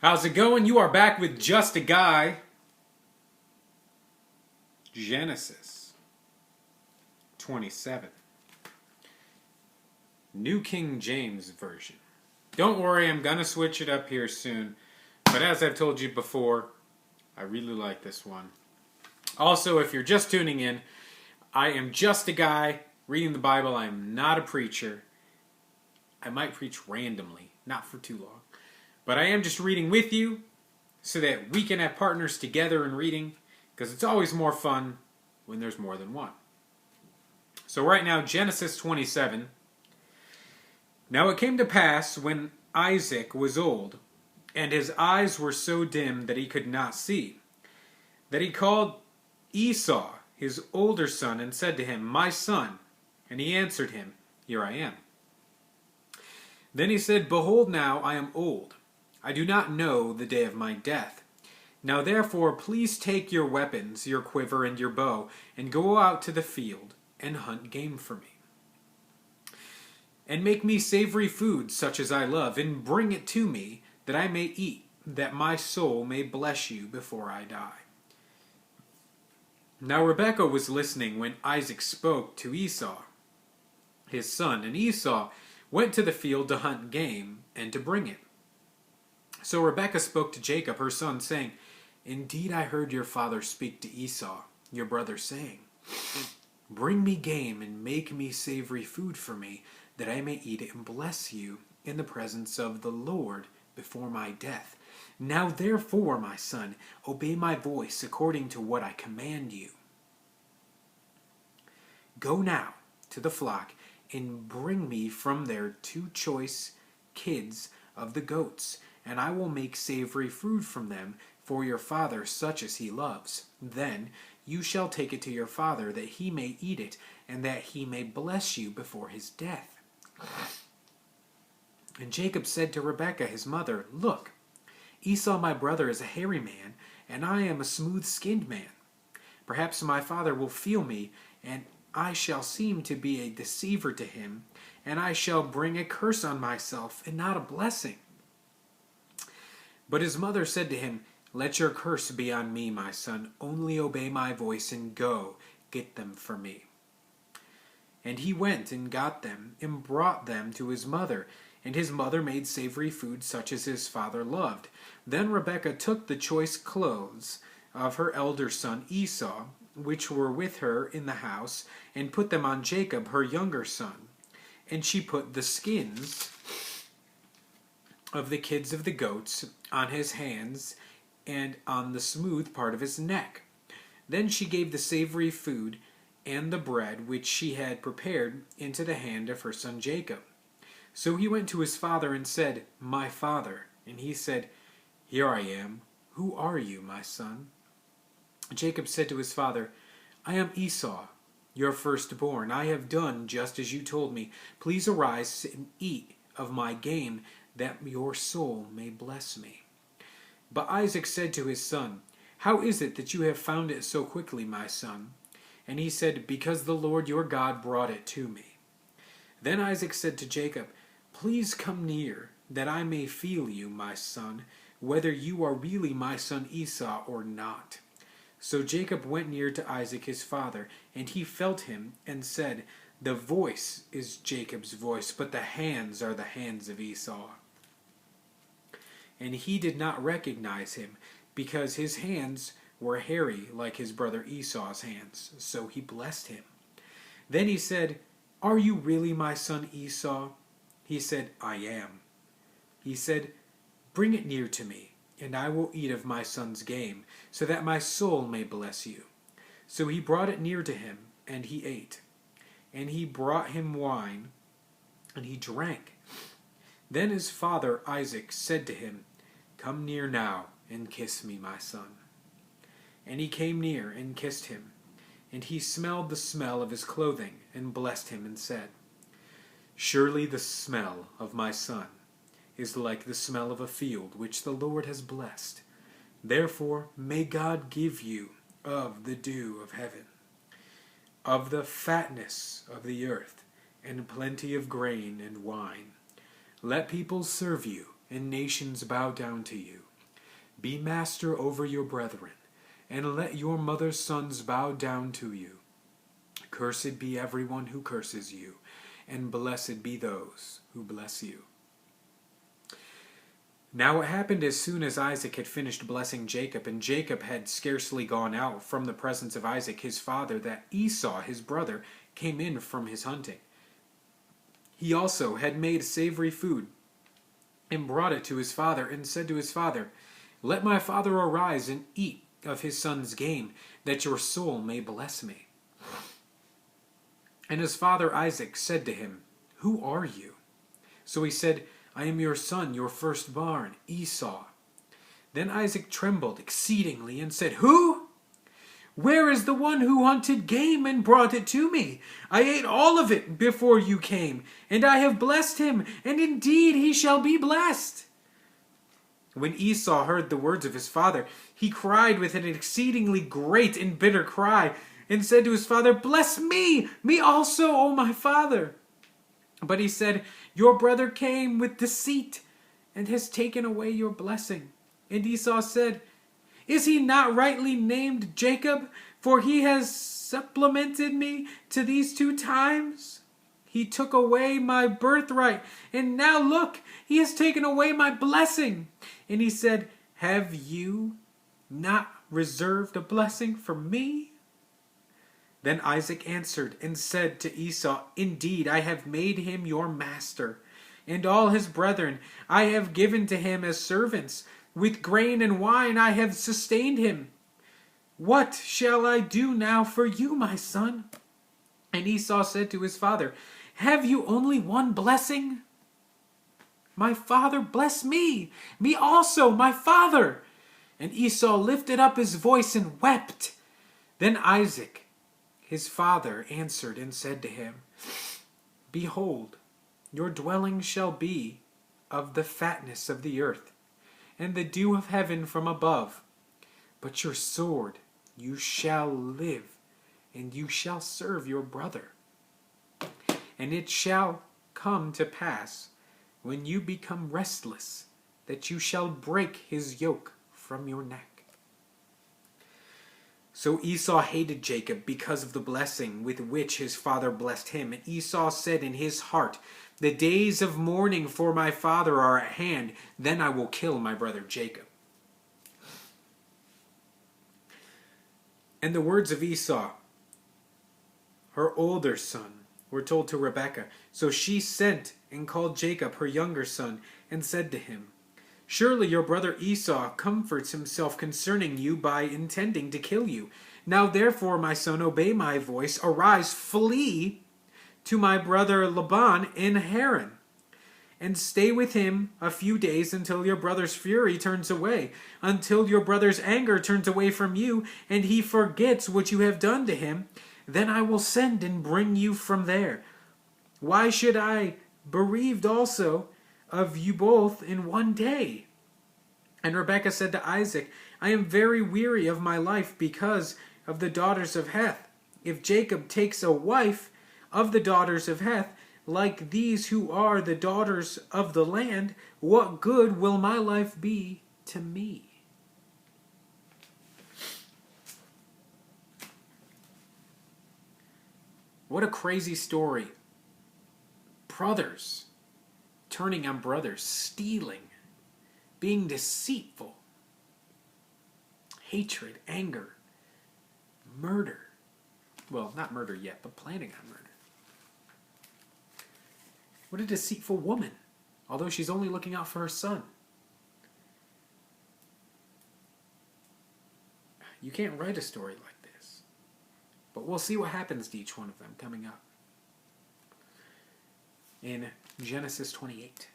How's it going? You are back with Just a Guy. Genesis 27. New King James Version. Don't worry, I'm going to switch it up here soon. But as I've told you before, I really like this one. Also, if you're just tuning in, I am just a guy reading the Bible. I'm not a preacher. I might preach randomly, not for too long. But I am just reading with you so that we can have partners together in reading, because it's always more fun when there's more than one. So right now, Genesis 27. Now it came to pass when Isaac was old, and his eyes were so dim that he could not see, that he called Esau, his older son, and said to him, "My son." And he answered him, "Here I am." Then he said, "Behold, now I am old. I do not know the day of my death. Now therefore please take your weapons, your quiver and your bow, and go out to the field and hunt game for me. And make me savory food such as I love, and bring it to me, that I may eat, that my soul may bless you before I die." Now Rebekah was listening when Isaac spoke to Esau, his son, and Esau went to the field to hunt game and to bring it. So Rebekah spoke to Jacob, her son, saying, "Indeed I heard your father speak to Esau, your brother, saying, 'Bring me game and make me savory food for me, that I may eat it and bless you in the presence of the Lord before my death. Now therefore, my son, obey my voice according to what I command you. Go now to the flock and bring me from there 2 choice kids of the goats, and I will make savory food from them for your father, such as he loves. Then you shall take it to your father, that he may eat it, and that he may bless you before his death.' And Jacob said to Rebekah his mother, 'Look, Esau my brother is a hairy man, and I am a smooth-skinned man. Perhaps my father will feel me, and I shall seem to be a deceiver to him, and I shall bring a curse on myself, and not a blessing.' But his mother said to him, 'Let your curse be on me, my son. Only obey my voice and go, get them for me.' And he went and got them and brought them to his mother, and his mother made savory food such as his father loved. Then Rebekah took the choice clothes of her elder son Esau, which were with her in the house, and put them on Jacob, her younger son. And she put the skins of the kids of the goats on his hands and on the smooth part of his neck. Then she gave the savory food and the bread which she had prepared into the hand of her son Jacob. So he went to his father and said, 'My father.' And he said, 'Here I am. Who are you, my son?' Jacob said to his father, 'I am Esau, your firstborn. I have done just as you told me. Please arise and eat of my game, that your soul may bless me.' But Isaac said to his son, 'How is it that you have found it so quickly, my son?' And he said, 'Because the Lord your God brought it to me.' Then Isaac said to Jacob, 'Please come near, that I may feel you, my son, whether you are really my son Esau or not.' So Jacob went near to Isaac his father, and he felt him, and said, 'The voice is Jacob's voice, but the hands are the hands of Esau.' And he did not recognize him, because his hands were hairy like his brother Esau's hands. So he blessed him. Then he said, 'Are you really my son Esau?' He said, 'I am.' He said, 'Bring it near to me, and I will eat of my son's game, so that my soul may bless you.' So he brought it near to him, and he ate. And he brought him wine, and he drank. Then his father Isaac said to him, 'Come near now, and kiss me, my son.' And he came near and kissed him. And he smelled the smell of his clothing, and blessed him, and said, 'Surely the smell of my son is like the smell of a field which the Lord has blessed. Therefore may God give you of the dew of heaven, of the fatness of the earth, and plenty of grain and wine. Let peoples serve you, and nations bow down to you. Be master over your brethren, and let your mother's sons bow down to you. Cursed be everyone who curses you, and blessed be those who bless you." Now it happened as soon as Isaac had finished blessing Jacob, and Jacob had scarcely gone out from the presence of Isaac his father, that Esau his brother came in from his hunting. He also had made savory food, and brought it to his father, and said to his father, "Let my father arise and eat of his son's game, that your soul may bless me." And his father Isaac said to him, "Who are you?" So he said, "I am your son, your firstborn, Esau." Then Isaac trembled exceedingly and said, "Who? Where is the one who hunted game and brought it to me? I ate all of it before you came, and I have blessed him, and indeed he shall be blessed." When Esau heard the words of his father, he cried with an exceedingly great and bitter cry, and said to his father, "Bless me, me also, O my father." But he said, "Your brother came with deceit, and has taken away your blessing." And Esau said, "Is he not rightly named Jacob? For he has supplemented me to these 2 times. He took away my birthright, and now look, he has taken away my blessing." And he said, "Have you not reserved a blessing for me?" Then Isaac answered and said to Esau, "Indeed, I have made him your master, and all his brethren I have given to him as servants. With grain and wine I have sustained him. What shall I do now for you, my son?" And Esau said to his father, "Have you only one blessing? My father, bless me, me also, my father." And Esau lifted up his voice and wept. Then Isaac his father answered and said to him, "Behold, your dwelling shall be of the fatness of the earth, and the dew of heaven from above. But your sword you shall live, and you shall serve your brother. And it shall come to pass, when you become restless, that you shall break his yoke from your neck." So Esau hated Jacob because of the blessing with which his father blessed him. And Esau said in his heart, "The days of mourning for my father are at hand. Then I will kill my brother Jacob." And the words of Esau, her older son, were told to Rebekah. So she sent and called Jacob, her younger son, and said to him, "Surely your brother Esau comforts himself concerning you by intending to kill you. Now therefore, my son, obey my voice. Arise, flee to my brother Laban in Haran, and stay with him a few days until your brother's fury turns away, until your brother's anger turns away from you, and he forgets what you have done to him. Then I will send and bring you from there. Why should I, bereaved also of you both in one day?" And Rebekah said to Isaac, "I am very weary of my life because of the daughters of Heth. If Jacob takes a wife of the daughters of Heth, like these who are the daughters of the land, what good will my life be to me?" What a crazy story. Brothers turning on brothers, stealing, being deceitful, hatred, anger, murder. Well, not murder yet, but planning on murder. What a deceitful woman, although she's only looking out for her son. You can't write a story like this. But we'll see what happens to each one of them coming up in Genesis 28.